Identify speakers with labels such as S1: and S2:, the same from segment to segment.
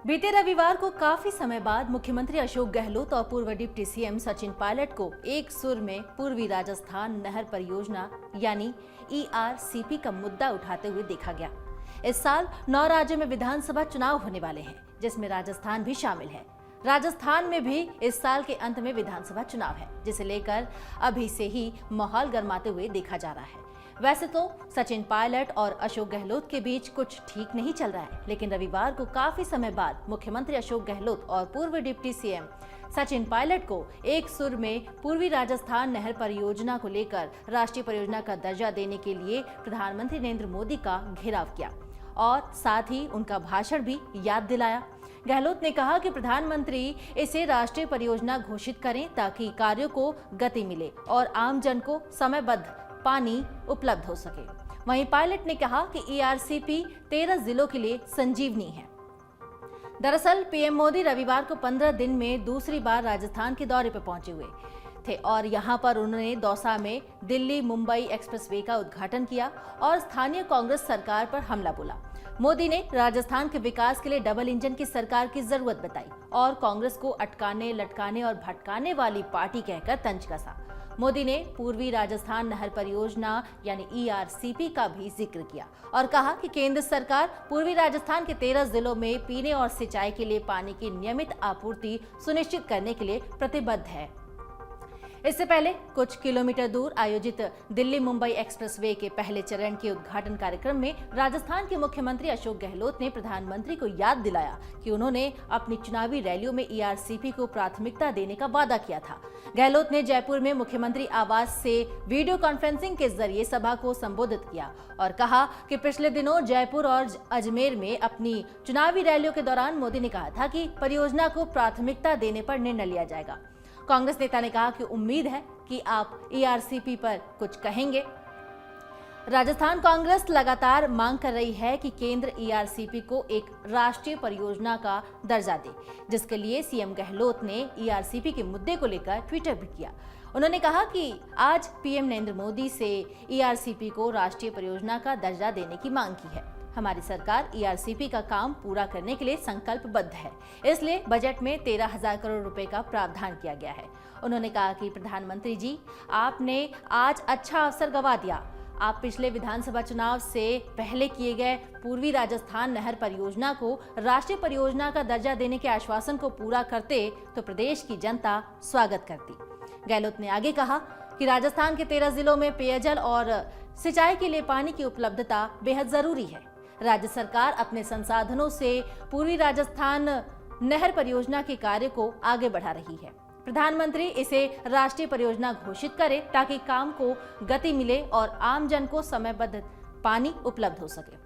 S1: बीते रविवार को काफी समय बाद मुख्यमंत्री अशोक गहलोत और पूर्व डिप्टी सीएम सचिन पायलट को एक सुर में पूर्वी राजस्थान नहर परियोजना यानी ERCP का मुद्दा उठाते हुए देखा गया। इस साल 9 राज्यों में विधानसभा चुनाव होने वाले हैं, जिसमें राजस्थान भी शामिल है। राजस्थान में भी इस साल के अंत में विधानसभा चुनाव है, जिसे लेकर अभी से ही माहौल गर्माते हुए देखा जा रहा है। वैसे तो सचिन पायलट और अशोक गहलोत के बीच कुछ ठीक नहीं चल रहा है, लेकिन रविवार को काफी समय बाद मुख्यमंत्री अशोक गहलोत और पूर्व डिप्टी सीएम सचिन पायलट को एक सुर में पूर्वी राजस्थान नहर परियोजना को लेकर राष्ट्रीय परियोजना का दर्जा देने के लिए प्रधानमंत्री नरेंद्र मोदी का घेराव किया और साथ ही उनका भाषण भी याद दिलाया। गहलोत ने कहा कि प्रधानमंत्री इसे राष्ट्रीय परियोजना घोषित करें ताकि कार्यों को गति मिले और आम जन को समयबद्ध पानी उपलब्ध हो सके। वहीं पायलट ने कहा कि ERCP 13 जिलों के लिए संजीवनी है। दरअसल पीएम मोदी रविवार को 15 दिन में दूसरी बार राजस्थान के दौरे पर पहुंचे हुए थे और यहां पर उन्होंने दौसा में दिल्ली मुंबई एक्सप्रेसवे का उद्घाटन किया और स्थानीय कांग्रेस सरकार पर हमला बोला। मोदी ने राजस्थान के विकास के लिए डबल इंजन की सरकार की जरूरत बताई और कांग्रेस को अटकाने, लटकाने और भटकाने वाली पार्टी कहकर तंज कसा। मोदी ने पूर्वी राजस्थान नहर परियोजना यानी ERCP का भी जिक्र किया और कहा कि केंद्र सरकार पूर्वी राजस्थान के 13 जिलों में पीने और सिंचाई के लिए पानी की नियमित आपूर्ति सुनिश्चित करने के लिए प्रतिबद्ध है। इससे पहले कुछ किलोमीटर दूर आयोजित दिल्ली मुंबई एक्सप्रेसवे के पहले चरण के उद्घाटन कार्यक्रम में राजस्थान के मुख्यमंत्री अशोक गहलोत ने प्रधानमंत्री को याद दिलाया कि उन्होंने अपनी चुनावी रैलियों में ERCP को प्राथमिकता देने का वादा किया था। गहलोत ने जयपुर में मुख्यमंत्री आवास से वीडियो कॉन्फ्रेंसिंग के जरिए सभा को संबोधित किया और कहा कि पिछले दिनों जयपुर और अजमेर में अपनी चुनावी रैलियों के दौरान मोदी ने कहा था कि परियोजना को प्राथमिकता देने पर निर्णय लिया जाएगा। कांग्रेस नेता ने कहा कि उम्मीद है कि आप ERCP पर कुछ कहेंगे। राजस्थान कांग्रेस लगातार मांग कर रही है कि केंद्र ERCP को एक राष्ट्रीय परियोजना का दर्जा दे, जिसके लिए सीएम गहलोत ने ERCP के मुद्दे को लेकर ट्वीट भी किया। उन्होंने कहा कि आज पीएम नरेंद्र मोदी से ERCP को राष्ट्रीय परियोजना का दर्जा देने की मांग की है। हमारी सरकार ERCP का काम पूरा करने के लिए संकल्पबद्ध है, इसलिए बजट में 13,000 करोड़ रुपए का प्रावधान किया गया है। उन्होंने कहा कि प्रधानमंत्री जी, आपने आज अच्छा अवसर गंवा दिया। आप पिछले विधानसभा चुनाव से पहले किए गए पूर्वी राजस्थान नहर परियोजना को राष्ट्रीय परियोजना का दर्जा देने के आश्वासन को पूरा करते तो प्रदेश की जनता स्वागत करती। गहलोत ने आगे कहा कि राजस्थान के 13 जिलों में पेयजल और सिंचाई के लिए पानी की उपलब्धता बेहद जरूरी है। राज्य सरकार अपने संसाधनों से पूर्वी राजस्थान नहर परियोजना के कार्य को आगे बढ़ा रही है। प्रधानमंत्री इसे राष्ट्रीय परियोजना घोषित करें ताकि काम को गति मिले और आम जन को समयबद्ध पानी उपलब्ध हो सके।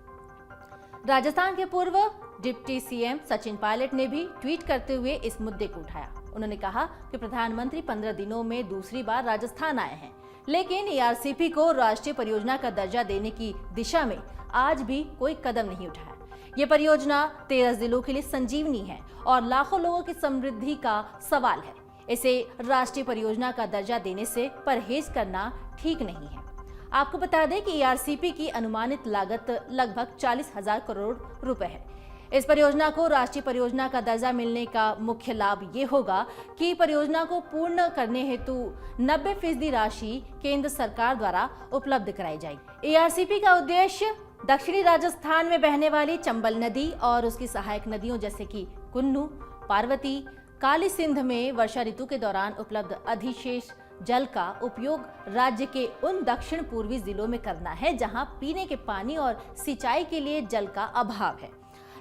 S1: राजस्थान के पूर्व डिप्टी सीएम सचिन पायलट ने भी ट्वीट करते हुए इस मुद्दे को उठाया। उन्होंने कहा कि प्रधानमंत्री 15 दिनों में दूसरी बार राजस्थान आए हैं, लेकिन ERCP को राष्ट्रीय परियोजना का दर्जा देने की दिशा में आज भी कोई कदम नहीं उठाया। ये परियोजना 13 जिलों के लिए संजीवनी है और लाखों लोगों की समृद्धि का सवाल है। इसे राष्ट्रीय परियोजना का दर्जा देने से परहेज करना ठीक नहीं है। आपको बता दें कि ERCP की अनुमानित लागत लगभग 40,000 करोड़ रुपए है। इस परियोजना को राष्ट्रीय परियोजना का दर्जा मिलने का मुख्य लाभ ये होगा कि परियोजना को पूर्ण करने हेतु 90% राशि केंद्र सरकार द्वारा उपलब्ध कराई जाएगी। ERCP का उद्देश्य दक्षिणी राजस्थान में बहने वाली चंबल नदी और उसकी सहायक नदियों जैसे कि कुन्नू, पार्वती, काली सिंध में वर्षा ऋतु के दौरान उपलब्ध अधिशेष जल का उपयोग राज्य के उन दक्षिण पूर्वी जिलों में करना है जहां पीने के पानी और सिंचाई के लिए जल का अभाव है।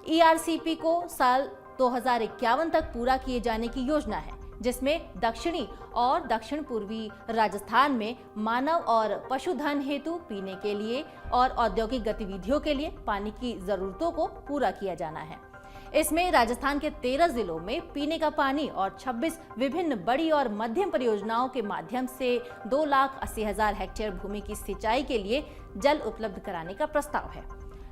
S1: ERCP को साल 2051 तक पूरा किए जाने की योजना है, जिसमें दक्षिणी और दक्षिण पूर्वी राजस्थान में मानव और पशुधन हेतु पीने के लिए और औद्योगिक गतिविधियों के लिए पानी की जरूरतों को पूरा किया जाना है। इसमें राजस्थान के 13 जिलों में पीने का पानी और 26 विभिन्न बड़ी और मध्यम परियोजनाओं के माध्यम से 2,80,000 हेक्टेयर भूमि की सिंचाई के लिए जल उपलब्ध कराने का प्रस्ताव है।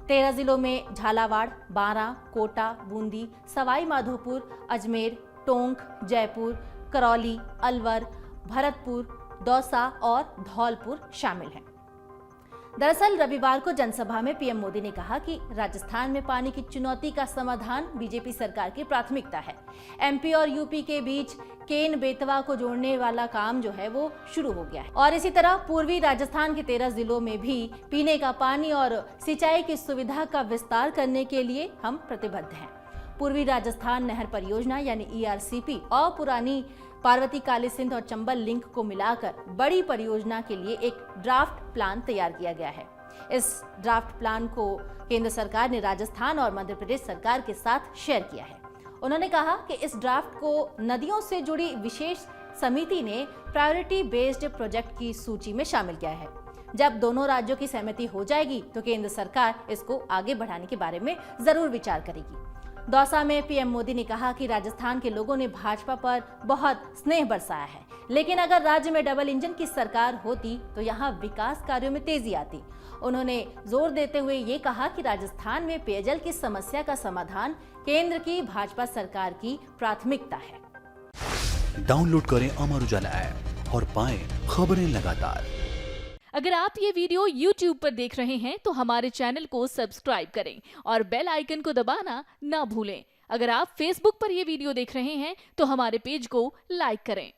S1: 13 जिलों में झालावाड़, बारां, कोटा, बूंदी, सवाई माधोपुर, अजमेर, टोंक, जयपुर, करौली, अलवर, भरतपुर, दौसा और धौलपुर शामिल हैं। दरअसल रविवार को जनसभा में पीएम मोदी ने कहा कि राजस्थान में पानी की चुनौती का समाधान बीजेपी सरकार की प्राथमिकता है। एमपी और यूपी के बीच केन बेतवा को जोड़ने वाला काम जो है वो शुरू हो गया है और इसी तरह पूर्वी राजस्थान के 13 जिलों में भी पीने का पानी और सिंचाई की सुविधा का विस्तार करने के लिए हम प्रतिबद्ध हैं। पूर्वी राजस्थान नहर परियोजना यानी ERCP और पुरानी पार्वती काली सिंध और चंबल लिंक को मिलाकर बड़ी परियोजना के लिए एक ड्राफ्ट प्लान तैयार किया गया है। इस ड्राफ्ट प्लान को केंद्र सरकार ने राजस्थान और मध्य प्रदेश सरकार के साथ शेयर किया है। उन्होंने कहा कि इस ड्राफ्ट को नदियों से जुड़ी विशेष समिति ने प्रायोरिटी बेस्ड प्रोजेक्ट की सूची में शामिल किया है। जब दोनों राज्यों की सहमति हो जाएगी तो केंद्र सरकार इसको आगे बढ़ाने के बारे में जरूर विचार करेगी। दौसा में पीएम मोदी ने कहा कि राजस्थान के लोगों ने भाजपा पर बहुत स्नेह बरसाया है, लेकिन अगर राज्य में डबल इंजन की सरकार होती तो यहाँ विकास कार्यों में तेजी आती। उन्होंने जोर देते हुए ये कहा कि राजस्थान में पेयजल की समस्या का समाधान केंद्र की भाजपा सरकार की प्राथमिकता है।
S2: डाउनलोड करें अमर उजाला ऐप और पाएं खबरें लगातार।
S3: अगर आप ये वीडियो YouTube पर देख रहे हैं तो हमारे चैनल को सब्सक्राइब करें और बेल आइकन को दबाना ना भूलें। अगर आप Facebook पर ये वीडियो देख रहे हैं तो हमारे पेज को लाइक करें।